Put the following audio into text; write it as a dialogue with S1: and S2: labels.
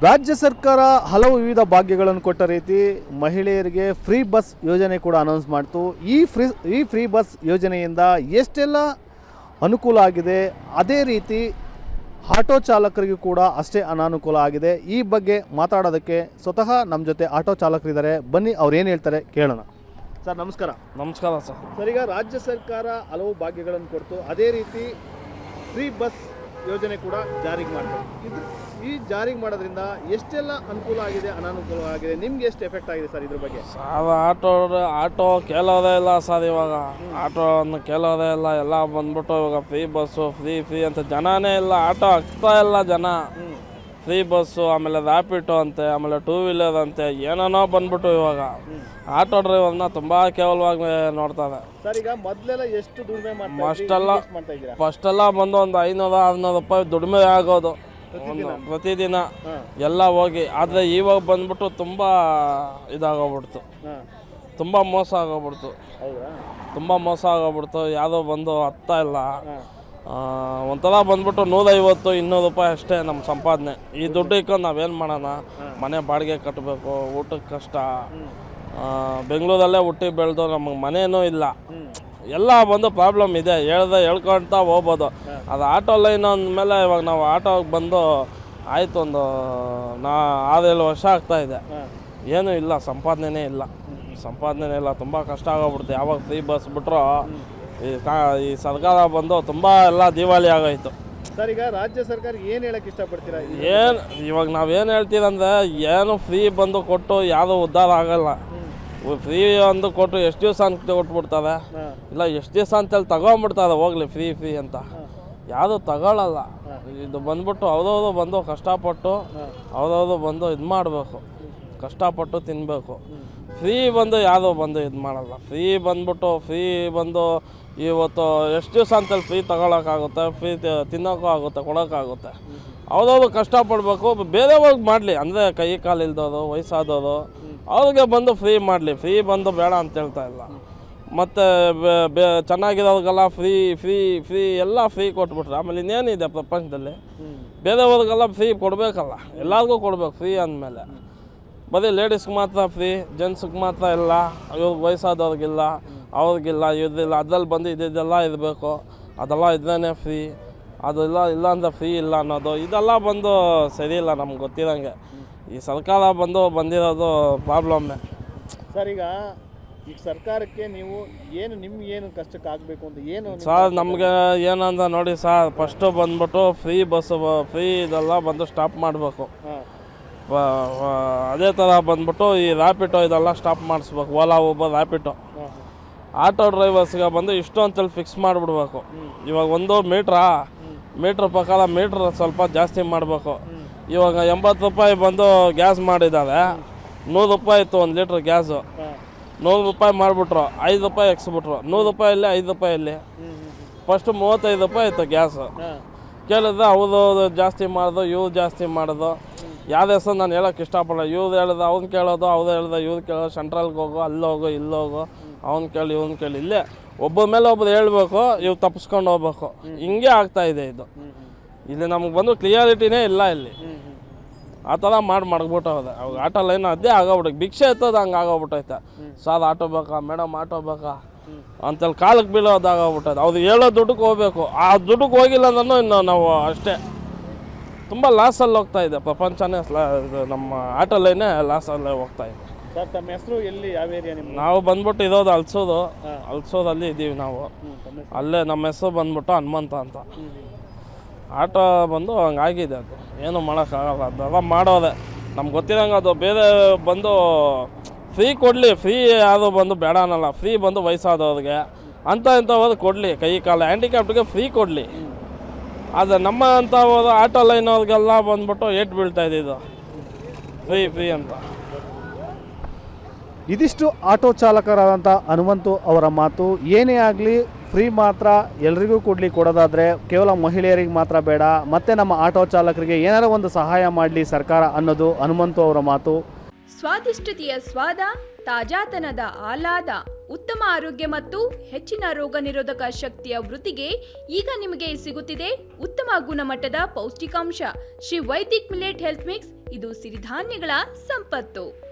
S1: ರಾಜ್ಯ ಸರ್ಕಾರ ಹಲವು ವಿವಿಧ ಭಾಗ್ಯಗಳನ್ನು ಕೊಟ್ಟ ರೀತಿ ಮಹಿಳೆಯರಿಗೆ ಫ್ರೀ ಬಸ್ ಯೋಜನೆ ಕೂಡ ಅನೌನ್ಸ್ ಮಾಡ್ತು. ಈ ಫ್ರೀ ಬಸ್ ಯೋಜನೆಯಿಂದ ಎಷ್ಟೆಲ್ಲ ಅನುಕೂಲ ಆಗಿದೆ, ಅದೇ ರೀತಿ ಆಟೋ ಚಾಲಕರಿಗೂ ಕೂಡ ಅಷ್ಟೇ ಅನಾನುಕೂಲ ಆಗಿದೆ. ಈ ಬಗ್ಗೆ ಮಾತಾಡೋದಕ್ಕೆ ಸ್ವತಃ ನಮ್ಮ ಜೊತೆ ಆಟೋ ಚಾಲಕರಿದ್ದಾರೆ. ಬನ್ನಿ ಅವ್ರು ಏನು ಹೇಳ್ತಾರೆ ಕೇಳೋಣ. ಸರ್ ನಮಸ್ಕಾರ.
S2: ನಮಸ್ಕಾರ ಸರ್.
S1: ಸರ್, ಈಗ ರಾಜ್ಯ ಸರ್ಕಾರ ಹಲವು ಭಾಗ್ಯಗಳನ್ನು ಕೊಡ್ತು, ಅದೇ ರೀತಿ ಫ್ರೀ ಬಸ್ ಯೋಜನೆ ಕೂಡ ಜಾರಿಗೆ ಮಾಡ್ತಾರೆ. ಈ ಜಾರಿಗೆ ಮಾಡೋದ್ರಿಂದ ಎಷ್ಟೆಲ್ಲ ಅನುಕೂಲ ಆಗಿದೆ, ಅನಾನುಕೂಲ ಆಗಿದೆ, ನಿಮ್ಗೆ ಎಷ್ಟು ಎಫೆಕ್ಟ್ ಆಗಿದೆ ಸರ್ ಇದ್ರ ಬಗ್ಗೆ?
S2: ಸರ್ ಆಟೋ ಕೇಳೋದೇ ಇಲ್ಲ ಸರ್. ಇವಾಗ ಆಟೋವನ್ನು ಕೇಳೋದೇ ಇಲ್ಲ. ಎಲ್ಲ ಬಂದ್ಬಿಟ್ಟು ಇವಾಗ ಫ್ರೀ ಬಸ್ಸು ಫ್ರೀ ಅಂತ ಜನನೇ ಇಲ್ಲ. ಆಟೋ ಆಗ್ತಾ ಇಲ್ಲ ಜನ. ಫ್ರೀ ಬಸ್ಸು, ಆಮೇಲೆ ರ್ಯಾಪಿಡೋ ಅಂತೆ, ಆಮೇಲೆ ಟೂ ವೀಲರ್ ಅಂತೆ, ಏನೇನೋ ಬಂದ್ಬಿಟ್ಟು ಇವಾಗ ಆಟೋ ಡ್ರೈವರ್ನ ತುಂಬ ಕೇವಲವಾಗಿ ನೋಡ್ತಾರೆ
S1: ಸರ್. ಈಗ ಮೊದಲೆಲ್ಲ ಎಷ್ಟು ದುಡಿಮೆ
S2: ಫಸ್ಟೆಲ್ಲ ಬಂದು ಒಂದು 500-600 ರೂಪಾಯಿ ದುಡಿಮೆ ಆಗೋದು ಪ್ರತಿದಿನ ಎಲ್ಲ ಹೋಗಿ. ಆದರೆ ಇವಾಗ ಬಂದ್ಬಿಟ್ಟು ತುಂಬ ಇದಾಗೋಗ್ಬಿಡ್ತು, ತುಂಬ ಮೋಸ ಆಗೋಗ್ಬಿಡ್ತು. ಯಾವುದೋ ಬಂದು ಹತ್ತಾ ಇಲ್ಲ. ಒಂಥರ ಬಂದ್ಬಿಟ್ಟು 150-200 ರೂಪಾಯಿ ಅಷ್ಟೇ ನಮ್ಮ ಸಂಪಾದನೆ. ಈ ದುಡ್ಡು ಇಕ್ಕೊಂಡು ನಾವೇನು ಮಾಡೋಣ? ಮನೆ ಬಾಡಿಗೆ ಕಟ್ಟಬೇಕು, ಊಟಕ್ಕೆ ಕಷ್ಟ. ಬೆಂಗಳೂರಲ್ಲೇ ಹುಟ್ಟಿ ಬೆಳೆದು ನಮಗೆ ಮನೇನೂ ಇಲ್ಲ. ಎಲ್ಲ ಬಂದು ಪ್ರಾಬ್ಲಮ್ ಇದೆ. ಹೇಳ್ಕೊಳ್ತಾ ಹೋಗ್ಬೋದು. ಅದು ಆಟೋ ಲೈನ್ ಅಂದಮೇಲೆ ಇವಾಗ ನಾವು ಆಟೋಗೆ ಬಂದು ಆಯಿತು ಒಂದು 6-7 ವರ್ಷ ಆಗ್ತಾಯಿದೆ. ಏನೂ ಇಲ್ಲ, ಸಂಪಾದನೆ ಇಲ್ಲ. ತುಂಬ ಕಷ್ಟ ಆಗೋಗ್ಬಿಡುತ್ತೆ. ಯಾವಾಗ ಫ್ರೀ ಬಸ್ ಬಿಟ್ರೋ ಈ ಸರ್ಕಾರ ಬಂದು ತುಂಬ ಎಲ್ಲ ದಿವಾಳಿ ಆಗೋಯ್ತು
S1: ಸರ್. ಈಗ ರಾಜ್ಯ ಸರ್ಕಾರ ಏನು ಹೇಳಕ್ಕೆ ಇಷ್ಟಪಡ್ತೀರಾ?
S2: ಇವಾಗ ನಾವೇನು ಹೇಳ್ತೀರಂದ್ರೆ, ಏನು ಫ್ರೀ ಬಂದು ಕೊಟ್ಟು ಯಾವುದೂ ಉದ್ಧಾರ ಆಗಲ್ಲ. ಫ್ರೀ ಒಂದು ಕೊಟ್ಟು ಎಷ್ಟು ದಿವಸ ಅಂತ ಕೊಟ್ಬಿಡ್ತಾರೆ, ಇಲ್ಲ ಎಷ್ಟು ದಿವಸ ಅಂತೇಳಿ ತಗೊಂಡ್ಬಿಡ್ತಾರೆ. ಹೋಗ್ಲಿ ಫ್ರೀ ಅಂತ ಯಾವುದು ತಗೊಳ್ಳಲ್ಲ. ಇದು ಬಂದ್ಬಿಟ್ಟು ಅವ್ರವ್ರು ಬಂದು ಕಷ್ಟಪಟ್ಟು ಅವ್ರವ್ರು ಬಂದು ಇದು ಮಾಡಬೇಕು, ಕಷ್ಟಪಟ್ಟು ತಿನ್ನಬೇಕು. ಫ್ರೀ ಬಂದು ಯಾವುದೋ ಬಂದು ಇದು ಮಾಡಲ್ಲ. ಫ್ರೀ ಬಂದು ಇವತ್ತು ಎಷ್ಟು ದಿವಸ ಅಂತೇಳಿ ಫ್ರೀ ತಗೊಳಕ್ಕಾಗುತ್ತೆ, ಫ್ರೀ ತಿನ್ನೋಕ್ಕೂ ಆಗುತ್ತೆ, ಕೊಡೋಕ್ಕಾಗುತ್ತೆ. ಅವ್ರವ್ರು ಕಷ್ಟಪಡಬೇಕು. ಬೇರೆಯವ್ರಿಗೆ ಮಾಡಲಿ, ಅಂದರೆ ಕೈ ಕಾಲು ಇಲ್ದವರು, ವಯಸ್ಸಾದವರು, ಅವ್ರಿಗೆ ಬಂದು ಫ್ರೀ ಮಾಡಲಿ. ಫ್ರೀ ಬಂದು ಬೇಡ ಅಂತ ಹೇಳ್ತಾ ಇಲ್ಲ. ಮತ್ತು ಚೆನ್ನಾಗಿರೋರಿಗೆಲ್ಲ ಫ್ರೀ ಎಲ್ಲ ಫ್ರೀ ಕೊಟ್ಬಿಟ್ರೆ ಆಮೇಲೆ ಇನ್ನೇನಿದೆ ಪ್ರಪಂಚದಲ್ಲಿ? ಬೇರೆಯವ್ರಿಗೆಲ್ಲ ಫ್ರೀ ಕೊಡಬೇಕಲ್ಲ, ಎಲ್ಲರಿಗೂ ಕೊಡಬೇಕು. ಫ್ರೀ ಅಂದಮೇಲೆ ಬರೀ ಲೇಡೀಸ್ಗೆ ಮಾತ್ರ ಫ್ರೀ, ಜೆಂಟ್ಸ್ಗೆ ಮಾತ್ರ ಇಲ್ಲ, ಇವ್ರಿಗೆ ವಯಸ್ಸಾದವ್ರಿಗಿಲ್ಲ, ಅವ್ರಿಗಿಲ್ಲ, ಇದಿಲ್ಲ. ಅದ್ರಲ್ಲಿ ಬಂದು ಇದೆಲ್ಲ ಇರಬೇಕು, ಅದೆಲ್ಲ ಇದ್ರೇ ಫ್ರೀ, ಅದೆಲ್ಲ ಇಲ್ಲ ಅಂದರೆ ಫ್ರೀ ಇಲ್ಲ ಅನ್ನೋದು ಇದೆಲ್ಲ ಬಂದು ಸರಿ ಇಲ್ಲ. ನಮ್ಗೆ ಗೊತ್ತಿರೋಂಗೆ ಈ ಸರ್ಕಾರ ಬಂದಿರೋದು ಪ್ರಾಬ್ಲಮ್ಮೆ
S1: ಸರ್. ಈಗ ಸರ್ಕಾರಕ್ಕೆ ನೀವು ನಿಮ್ಗೇನು ಕಷ್ಟಕ್ಕೆ ಆಗಬೇಕು ಅಂತ ಏನು
S2: ಸರ್? ನಮಗೆ ಏನಂತ ನೋಡಿ ಸರ್, ಫಸ್ಟು ಬಂದ್ಬಿಟ್ಟು ಫ್ರೀ ಇದೆಲ್ಲ ಬಂದು ಸ್ಟಾಪ್ ಮಾಡಬೇಕು. ಅದೇ ಥರ ಬಂದ್ಬಿಟ್ಟು ಈ ರ್ಯಾಪಿಡೋ ಇದೆಲ್ಲ ಸ್ಟಾಪ್ ಮಾಡಿಸ್ಬೇಕು. ಓಲಾ, ಊಬರ್, ರ್ಯಾಪಿಡೋ. ಆಟೋ ಡ್ರೈವರ್ಸ್ಗೆ ಬಂದು ಇಷ್ಟು ಅಂತೇಳಿ ಫಿಕ್ಸ್ ಮಾಡಿಬಿಡ್ಬೇಕು. ಇವಾಗ ಒಂದು ಮೀಟ್ರ್ ಪ್ರಕಾರ ಮೀಟ್ರ್ ಸ್ವಲ್ಪ ಜಾಸ್ತಿ ಮಾಡಬೇಕು. ಇವಾಗ 80 ರೂಪಾಯಿ ಬಂದು ಗ್ಯಾಸ್ ಮಾಡಿದ್ದಾರೆ. 100 ರೂಪಾಯಿ ಇತ್ತು 1 ಲೀಟ್ರ್ ಗ್ಯಾಸು. 100 ರೂಪಾಯಿ ಮಾಡಿಬಿಟ್ರು, 5 ರೂಪಾಯಿ ಎಕ್ಸ್ಬಿಟ್ರು. 100 ರೂಪಾಯಲ್ಲಿ 5 ರೂಪಾಯಲ್ಲಿ ಫಸ್ಟು 35 ರೂಪಾಯಿ ಇತ್ತು ಗ್ಯಾಸು. ಕೇಳಿದ್ರೆ ಅವರು ಜಾಸ್ತಿ ಮಾಡೋದು, ಇವ್ರು ಜಾಸ್ತಿ ಮಾಡೋದು. ಯಾವುದೇ ಹೆಸರು ನಾನು ಹೇಳೋಕ್ಕೆ ಇಷ್ಟಪಡಲ್ಲ. ಇವ್ರು ಹೇಳಿದ್ರೆ ಅವ್ನು ಕೇಳೋದು, ಅವ್ರು ಹೇಳಿದ್ರೆ ಇವ್ರು ಕೇಳೋದು. ಸೆಂಟ್ರಲ್ಗೆ ಹೋಗು, ಅಲ್ಲೋಗು, ಇಲ್ಲೋಗು, ಅವ್ನು ಕೇಳಿ ಇವ್ನು ಕೇಳಿ. ಇಲ್ಲೇ ಒಬ್ಬರ ಮೇಲೆ ಒಬ್ರು ಹೇಳ್ಬೇಕು, ಇವ್ರು ತಪ್ಪಿಸ್ಕೊಂಡು ಹೋಗ್ಬೇಕು. ಹಿಂಗೆ ಆಗ್ತಾಯಿದೆ ಇದು. ಇಲ್ಲಿ ನಮ್ಗೆ ಬಂದು ಕ್ಲಿಯಾರಿಟಿನೇ ಇಲ್ಲ ಇಲ್ಲಿ. ಆ ಥರ ಮಡಗ್ಬಿಟ್ಟವ್ರೆ. ಅವಾಗ ಆಟೋ ಲೈನ್ ಅದೇ ಆಗೋಗ್ಬಿಟ್ಟು ಭಿಕ್ಷೆ ಎತ್ತೋದು ಹಂಗೆ ಆಗೋಗ್ಬಿಟ್ಟೈತೆ. ಸರ್ ಆಟೋ ಬೇಕಾ, ಮೇಡಮ್ ಆಟೋ ಬೇಕಾ ಅಂತೇಳಿ ಕಾಲಕ್ಕೆ ಬೀಳೋದಾಗೋಗ್ಬಿಟ್ಟೈತೆ. ಅವ್ರು ಹೇಳೋ ದುಡ್ಡಿಗೆ ಹೋಗ್ಬೇಕು. ಆ ದುಡ್ಡಿಗೆ ಹೋಗಿಲ್ಲ ಅಂದ್ರೂ ಇನ್ನು ನಾವು ಅಷ್ಟೇ ತುಂಬ ಲಾಸಲ್ಲಿ ಹೋಗ್ತಾ ಇದೆ. ಪ್ರಪಂಚನೇ ನಮ್ಮ ಆಟೋ ಲೈನೇ ಲಾಸಲ್ಲೇ ಹೋಗ್ತಾ ಇದೆ.
S1: ಸರ್, ತಮ್ಮ ಹೆಸರು ಎಲ್ಲಿ, ಯಾವ ಏರಿಯಾ ನಿಮ್ಮ?
S2: ನಾವು ಬಂದ್ಬಿಟ್ಟು ಇರೋದು ಅಲ್ಸೋದಲ್ಲಿ ಇದ್ದೀವಿ ನಾವು. ಅಲ್ಲೇ ನಮ್ಮ ಹೆಸರು ಬಂದ್ಬಿಟ್ಟು ಹನುಮಂತ ಅಂತ. ಆಟೋ ಬಂದು ಹಂಗಾಗಿದೆ. ಅದು ಏನು ಮಾಡೋಕ್ಕಾಗಲ್ಲ. ಅದೆಲ್ಲ ಮಾಡೋದೆ ನಮ್ಗೆ ಗೊತ್ತಿರೋಂಗೆ. ಅದು ಬೇರೆ ಬಂದು ಫ್ರೀ ಕೊಡಲಿ, ಫ್ರೀ ಯಾವುದು ಬಂದು ಬೇಡ ಅನ್ನಲ್ಲ. ಫ್ರೀ ಬಂದು ವಯಸ್ಸಾದವ್ರಿಗೆ ಇಂಥವ್ರಿಗೆ ಕೊಡಲಿ, ಕೈ ಕಾಲು ಹ್ಯಾಂಡಿಕ್ಯಾಪ್ಟ್ಗೆ ಫ್ರೀ ಕೊಡಲಿ. ಆದರೆ ನಮ್ಮ ಅಂಥವ್ರು ಆಟೋ ಲೈನ್ ಅವ್ರಿಗೆಲ್ಲ ಬಂದ್ಬಿಟ್ಟು ಏಟ್ ಬೀಳ್ತಾ ಇದ್ದಿದ್ದು ಫ್ರೀ ಅಂತ.
S1: ಇದಿಷ್ಟು ಆಟೋ ಚಾಲಕರಾದಂಥ ಹನುಮಂತು ಅವರ ಮಾತು. ಏನೇ ಆಗಲಿ ಫ್ರೀ ಮಾತ್ರ ಎಲ್ರಿಗೂ ಕೊಡೋದಾದರೆ ಕೇವಲ ಮಹಿಳೆಯರಿಗೆ ಮಾತ್ರ ಬೇಡ, ಮತ್ತು ನಮ್ಮ ಆಟೋ ಚಾಲಕರಿಗೆ ಏನಾರ ಒಂದು ಸಹಾಯ ಮಾಡಲಿ ಸರ್ಕಾರ ಅನ್ನೋದು ಹನುಮಂತು ಅವರ ಮಾತು.
S3: ಸ್ವಾದಿಷ್ಟತೆಯ ಸ್ವಾದ, ತಾಜಾತನದ ಆಹ್ಲಾದ, ಉತ್ತಮ ಆರೋಗ್ಯ ಮತ್ತು ಹೆಚ್ಚಿನ ರೋಗ ನಿರೋಧಕ ಶಕ್ತಿಯ ವೃದ್ಧಿಗೆ ಈಗ ನಿಮಗೆ ಸಿಗುತ್ತಿದೆ ಉತ್ತಮ ಗುಣಮಟ್ಟದ ಪೌಷ್ಟಿಕಾಂಶ Shri Vaidik millet health mix. ಇದು ಸಿರಿಧಾನ್ಯಗಳ ಸಂಪತ್ತು.